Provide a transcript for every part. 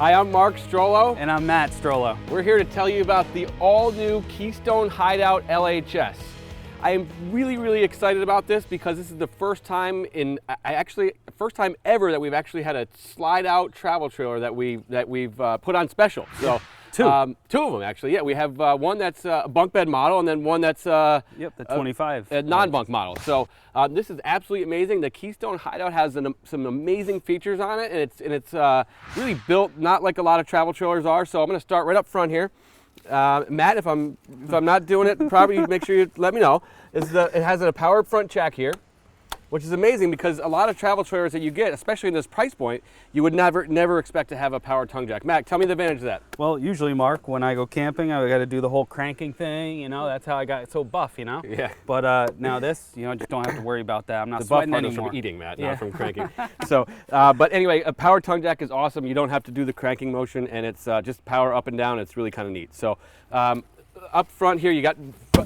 Hi, I'm Mark Strollo. And I'm Matt Strollo. We're here to tell you about the all-new Keystone Hideout LHS. I am really excited about this because this is the first time first time ever that we've actually had a slide-out travel trailer that we've put on special. So two of them actually. Yeah, we have one that's a bunk bed model, and then one that's the 25 a non-bunk model. So this is absolutely amazing. The Keystone Hideout has some amazing features on it, and it's really built not like a lot of travel trailers are. So I'm going to start right up front here. Matt, if I'm not doing it properly, make sure you let me know. It has a powered front jack here, which is amazing because a lot of travel trailers that you get, especially in this price point, you would never expect to have a powered tongue jack. Matt, tell me the advantage of that. Well, usually, Mark, when I go camping, I got to do the whole cranking thing. You know, that's how I got so buff. You know. Yeah. But now this, you know, just don't have to worry about that. I'm not the buff sweating part anymore. From eating, Matt, not from cranking. So, but anyway, a powered tongue jack is awesome. You don't have to do the cranking motion, and it's just power up and down. It's really kind of neat. So, up front here, you got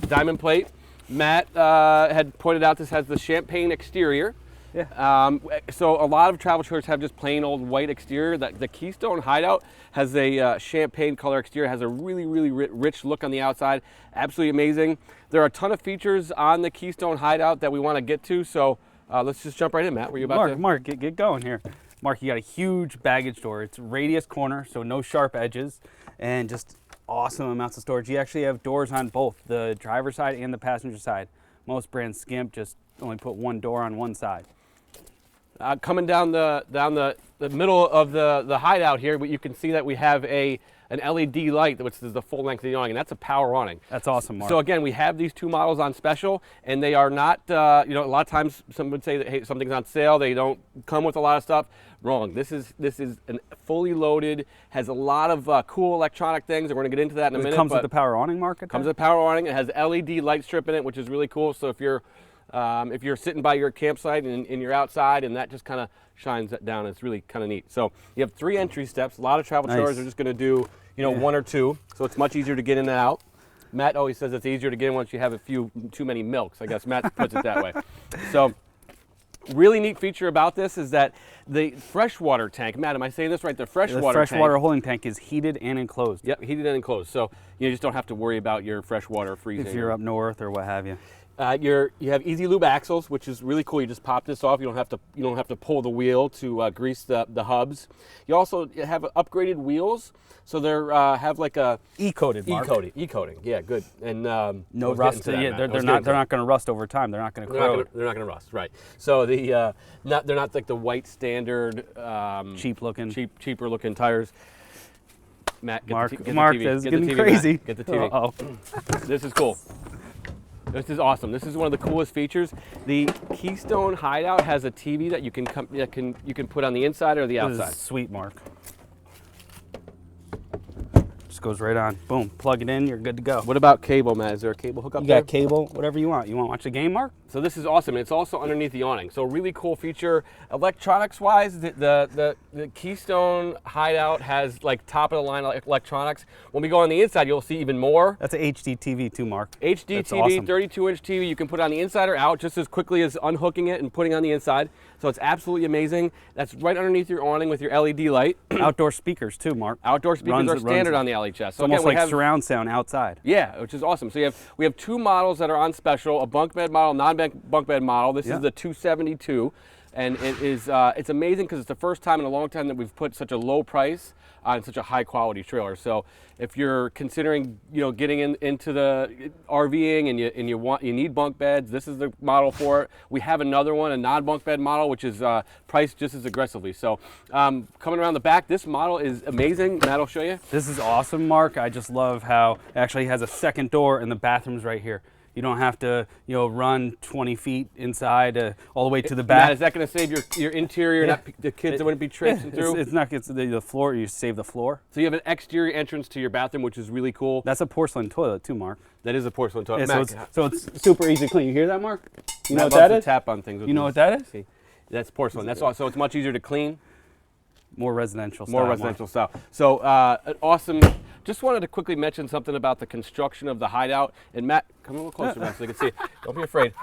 diamond plate. Matt had pointed out this has the champagne exterior. Yeah. So a lot of travel trailers have just plain old white exterior. The Keystone Hideout has a champagne color exterior. Has a really rich look on the outside. Absolutely amazing. There are a ton of features on the Keystone Hideout that we want to get to. So let's just jump right in, Matt. Were you about to? Mark, get going here. Mark, you got a huge baggage door. It's radius corner, so no sharp edges, and just awesome amounts of storage. You actually have doors on both the driver's side and the passenger side. Most brands skimp, just only put one door on one side. Coming down the middle of the hideout here, you can see that we have an LED light, which is the full length of the awning, and that's a power awning. That's awesome, Mark. So again, we have these two models on special, and they are not, a lot of times some would say that, hey, something's on sale, they don't come with a lot of stuff. Wrong. This is an fully loaded, has a lot of cool electronic things, and we're going to get into that in a minute. It comes with the power awning, Mark? Comes with the power awning. It has LED light strip in it, which is really cool. So if you're sitting by your campsite and you're outside, and that just kind of shines that down, it's really kind of neat. So you have 3 entry steps. A lot of travel trailers are just going to do, one or two, so it's much easier to get in and out. Matt always says it's easier to get in once you have too many milks. I guess Matt puts it that way. So really neat feature about this is that the freshwater tank, Matt, am I saying this right? The freshwater holding tank is heated and enclosed. Yep, heated and enclosed. So you just don't have to worry about your freshwater freezing. If you're up north or what have you. You have easy lube axles, which is really cool. You just pop this off. You don't have to pull the wheel to grease the hubs. You also have upgraded wheels, so they're have like a E-coated, Mark. E-coating. Yeah, good. And no rust. Yeah, they're not going to rust over time. They're not going to corrode. They're not going to rust, right? So they're not like the white standard cheaper looking tires. Matt, Mark, the TV. This is getting crazy. Matt. Get the TV. Uh-oh. This is cool. This is awesome. This is one of the coolest features. The Keystone Hideout has a TV that you can put on the inside or the outside. This is sweet, Mark. Just goes right on. Boom. Plug it in. You're good to go. What about cable, Matt? Is there a cable hookup there? You got cable, whatever you want. You want to watch the game, Mark? So this is awesome. It's also underneath the awning. So really cool feature. Electronics-wise, the Keystone Hideout has like top-of-the-line electronics. When we go on the inside, you'll see even more. That's an HD TV too, Mark. HD That's TV, awesome. 32-inch TV. You can put it on the inside or out just as quickly as unhooking it and putting on the inside. So it's absolutely amazing. That's right underneath your awning with your LED light. Outdoor speakers too, Mark. Outdoor speakers are standard on the LHS. So it's almost like surround sound outside. Yeah, which is awesome. So we have 2 models that are on special, a bunk bed model, non-bunk bed model. This is the 272, and it's amazing because it's the first time in a long time that we've put such a low price on such a high quality trailer. So if you're considering getting into the RVing and you need bunk beds, this is the model for it. We have another one, a non-bunk bed model, which is priced just as aggressively. So coming around the back, this model is amazing. Matt will show you. This is awesome, Mark. I just love how it actually has a second door and the bathroom's right here. You don't have to, run 20 feet inside all the way to the back. Matt, is that going to save your interior? Yeah. The kids that wouldn't be traipsing through? It's not. It's the floor. You save the floor. So you have an exterior entrance to your bathroom, which is really cool. That's a porcelain toilet too, Mark. That is a porcelain toilet. Yeah, Matt, so it's super easy to clean. You hear that, Mark? You know Matt what that loves is? to tap on things. You know what that is? See, that's porcelain. That's all. So it's much easier to clean. More residential style. More residential style. So an awesome. Just wanted to quickly mention something about the construction of the Hideout. And Matt, come a little closer, Matt, so you can see. Don't be afraid.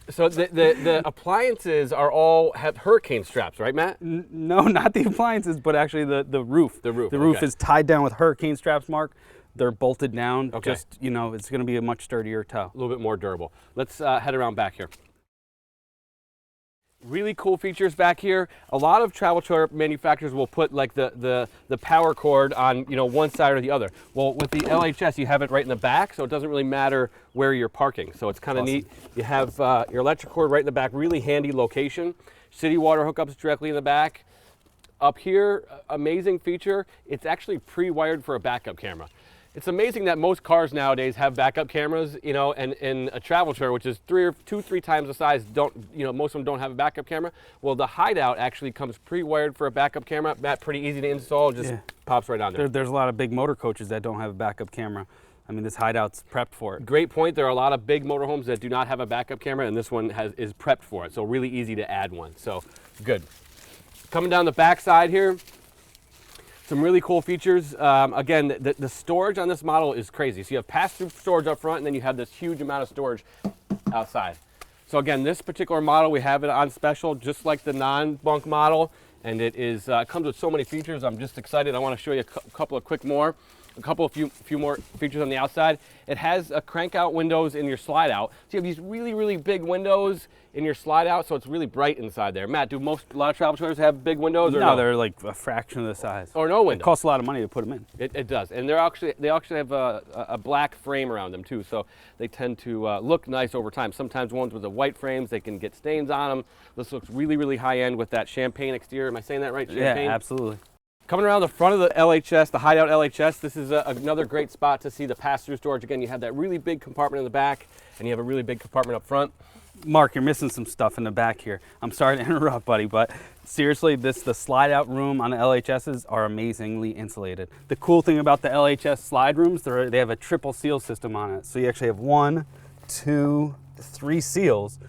So the appliances are all have hurricane straps, right, Matt? No, not the appliances, but actually the roof. The roof. The roof okay. is tied down with hurricane straps, Mark. They're bolted down. Okay. Just, you know, it's going to be a much sturdier tow. A little bit more durable. Let's head around back here. Really cool features back here. A lot of travel trailer manufacturers will put like the power cord on, you know, one side or the other. Well, with the LHS, you have it right in the back, so it doesn't really matter where you're parking. So it's kind of neat. You have your electric cord right in the back, really handy location. City water hookups directly in the back. Up here, amazing feature. It's actually pre-wired for a backup camera. It's amazing that most cars nowadays have backup cameras, you know, and in a travel trailer, which is 2 or 3 times the size, most of them don't have a backup camera. Well, the Hideout actually comes pre-wired for a backup camera. That pretty easy to install, just pops right on there. There's a lot of big motor coaches that don't have a backup camera. I mean, this Hideout's prepped for it. Great point. There are a lot of big motorhomes that do not have a backup camera, and this one is prepped for it. So really easy to add one. So good. Coming down the back side here. Some really cool features. Again, the storage on this model is crazy. So you have pass-through storage up front, and then you have this huge amount of storage outside. So again, this particular model, we have it on special, just like the non-bunk model, and it comes with so many features. I'm just excited. I want to show you a couple of few more features on the outside. It has a crank out windows in your slide out. So you have these really, really big windows in your slide out, so it's really bright inside there. Matt, a lot of travel trailers have big windows or no? No, they're like a fraction of the size. Or no window. It costs a lot of money to put them in. It does, and they actually have a black frame around them too, so they tend to look nice over time. Sometimes ones with the white frames, they can get stains on them. This looks really, really high end with that champagne exterior. Am I saying that right? Champagne? Yeah, absolutely. Coming around the front of the LHS, the Hideout LHS, this is another great spot to see the pass-through storage. Again, you have that really big compartment in the back, and you have a really big compartment up front. Mark, you're missing some stuff in the back here. I'm sorry to interrupt, buddy, but seriously, the slide-out room on the LHSs are amazingly insulated. The cool thing about the LHS slide rooms, they have a triple seal system on it. So you actually have 1, 2, 3 seals.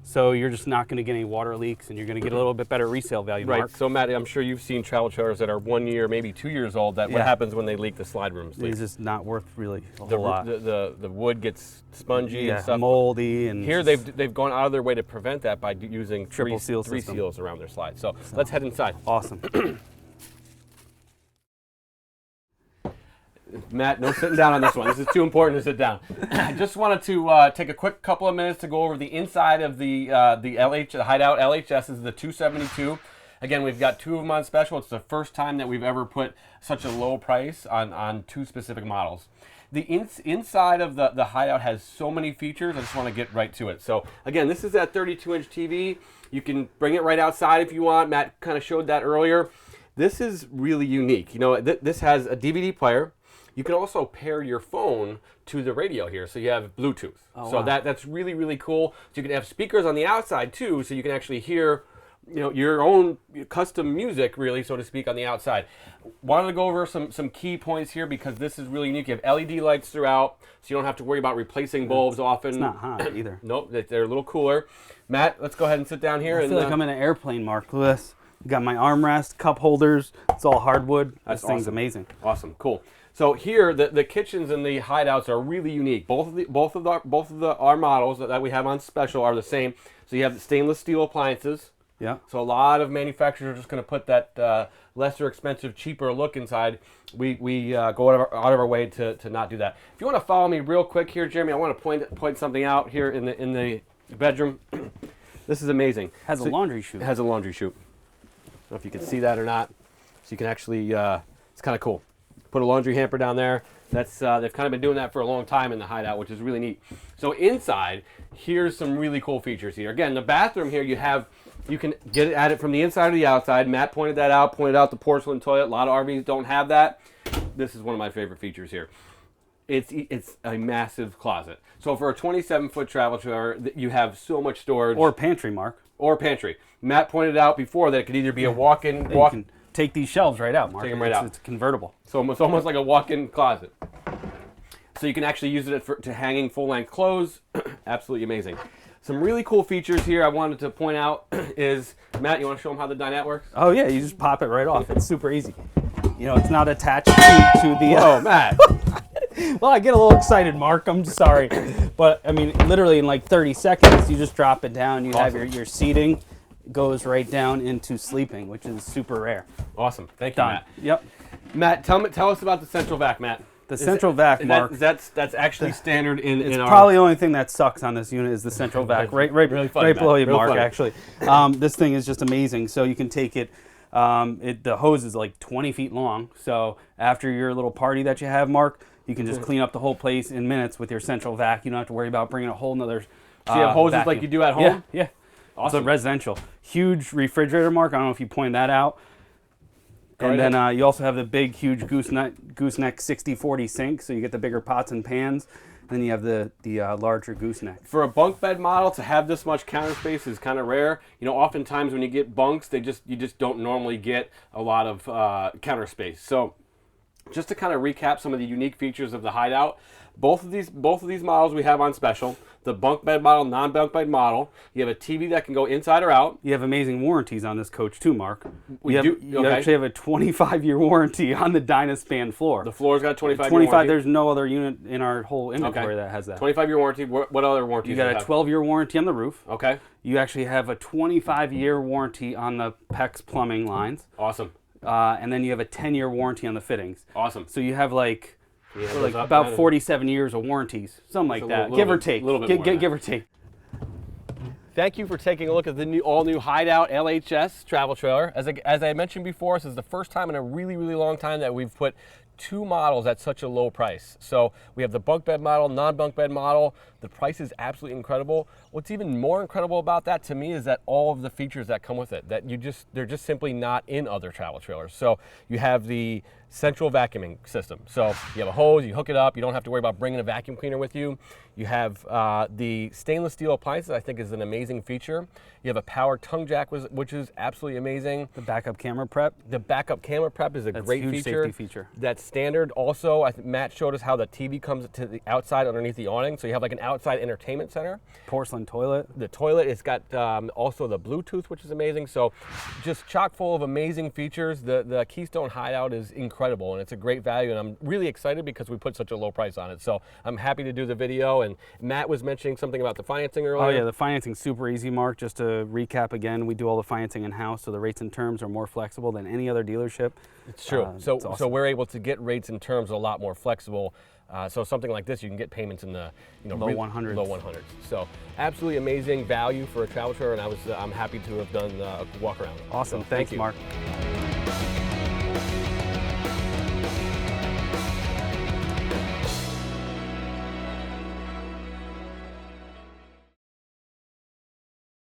So you're just not going to get any water leaks, and you're going to get a little bit better resale value, Mark. Right. So, Matt, I'm sure you've seen travel trailers that are 1 year, maybe 2 years old. What happens when they leak the slide rooms? It's just not worth really a whole lot. The wood gets spongy and stuff. Moldy. And here they've gone out of their way to prevent that by using triple seal three system. seals around their slide. So let's head inside. Awesome. Matt, no sitting down on this one. This is too important to sit down. I just wanted to take a quick couple of minutes to go over the inside of the Hideout LHS. This is the 272. Again, we've got 2 of them on special. It's the first time that we've ever put such a low price on 2 specific models. The inside of the Hideout has so many features. I just want to get right to it. So again, this is that 32-inch TV. You can bring it right outside if you want. Matt kind of showed that earlier. This is really unique. You know, this has a DVD player. You can also pair your phone to the radio here, so you have Bluetooth. Oh, so wow. that's really, really cool. So you can have speakers on the outside too, so you can actually hear, you know, your own custom music, really, so to speak, on the outside. Wanted to go over some key points here because this is really unique. You have LED lights throughout, so you don't have to worry about replacing bulbs often. It's not hot either. Nope, they're a little cooler. Matt, let's go ahead and sit down here. I feel like I'm in an airplane, Mark. Look at this. Got my armrest, cup holders. It's all hardwood. This thing's amazing. Awesome, cool. So here, the kitchens and the Hideouts are really unique. Both of our models that we have on special are the same. So you have the stainless steel appliances. Yeah. So a lot of manufacturers are just going to put that lesser expensive, cheaper look inside. We go out of our way to not do that. If you want to follow me real quick here, Jeremy, I want to point something out here in the bedroom. This is amazing. Has a laundry chute. It has a laundry chute. I don't know if you can see that or not. So you can actually, it's kind of cool. Put a laundry hamper down there. That's they've kind of been doing that for a long time in the Hideout, which is really neat. So inside, here's some really cool features here. Again, the bathroom here, you can get at it from the inside or the outside. Matt pointed out the porcelain toilet. A lot of RVs don't have that. This is one of my favorite features here. It's a massive closet. So for a 27-foot travel trailer, you have so much storage. Or pantry, Mark. Or pantry. Matt pointed out before that it could either be a walk-in. You can take these shelves right out, Mark. Take them right out. It's convertible. So it's almost like a walk-in closet. So you can actually use it to hanging full-length clothes. Absolutely amazing. Some really cool features here I wanted to point out is, Matt, you want to show them how the dinette works? Oh yeah, you just pop it right off. It's super easy. You know, it's not attached to the... Oh, Matt. Well, I get a little excited, Mark. I'm sorry. But, I mean, literally in like 30 seconds, you just drop it down. You have your seating goes right down into sleeping, which is super rare. Awesome. Thank you, Done. Matt. Yep. Matt, tell us about the central vac, Matt. The central vac, Mark. That's actually standard in our... Probably the only thing that sucks on this unit is the central vac, right Really funny, below you, Real Mark, funny. actually. This thing is just amazing. So you can take it, the hose is like 20 feet long. So after your little party that you have, Mark, you can just clean up the whole place in minutes with your central vac. You don't have to worry about bringing a whole nother So you have hoses vacuum. like you do at home? Yeah. Awesome. It's a residential. Huge refrigerator, Mark. I don't know if you pointed that out. Go And right then you also have the big, huge gooseneck 60-40 sink, so you get the bigger pots and pans. Then you have the larger gooseneck. For a bunk bed model, to have this much counter space is kind of rare. You know, oftentimes when you get bunks, you just don't normally get a lot of counter space. So, just to kind of recap some of the unique features of the Hideout, both of these models we have on special. The bunk bed model, non-bunk bed model. You have a TV that can go inside or out. You have amazing warranties on this coach too, Mark. You You actually have a 25-year warranty on the Dynaspan floor. The floor's got a 25-year 25. warranty. There's no other unit in our whole inventory that has that. 25-year warranty. What other warranties You do got you a have? 12-year warranty on the roof. Okay. You actually have a 25-year warranty on the PEX plumbing lines. Awesome. And then you have a 10-year warranty on the fittings. Awesome. So you have like those up, about Matt? 47 years of warranties, something like that, little give or bit- take. little bit more than Give or take. Thank you for taking a look at the all-new Hideout LHS travel trailer. As I mentioned before, this is the first time in a really, really long time that we've put two models at such a low price. So we have the bunk bed model, non-bunk bed model. The price is absolutely incredible. What's even more incredible about that to me is that all of the features that come with it, they're just simply not in other travel trailers. So you have the central vacuuming system. So you have a hose, you hook it up, you don't have to worry about bringing a vacuum cleaner with you. You have the stainless steel appliances, I think is an amazing feature. You have a power tongue jack, which is absolutely amazing. The backup camera prep. The backup camera prep is a great huge feature. safety feature. That's standard. Also, I think Matt showed us how the TV comes to the outside underneath the awning, so you have like an outside entertainment center. Porcelain toilet. The toilet, it's got also the Bluetooth, which is amazing. So just chock full of amazing features. The Keystone Hideout is incredible, and it's a great value, and I'm really excited because we put such a low price on it. So I'm happy to do the video, and Matt was mentioning something about the financing earlier. Oh yeah, the financing's super easy, Mark. Just to recap again, we do all the financing in-house, so the rates and terms are more flexible than any other dealership. It's true. It's So awesome. we're able to get rates and terms a lot more flexible. So something like this, you can get payments in the Low 100s. Low 100s. So absolutely amazing value for a travel trailer, and I'm happy to have done a walk around. Awesome. So, Thanks, thank you. Mark.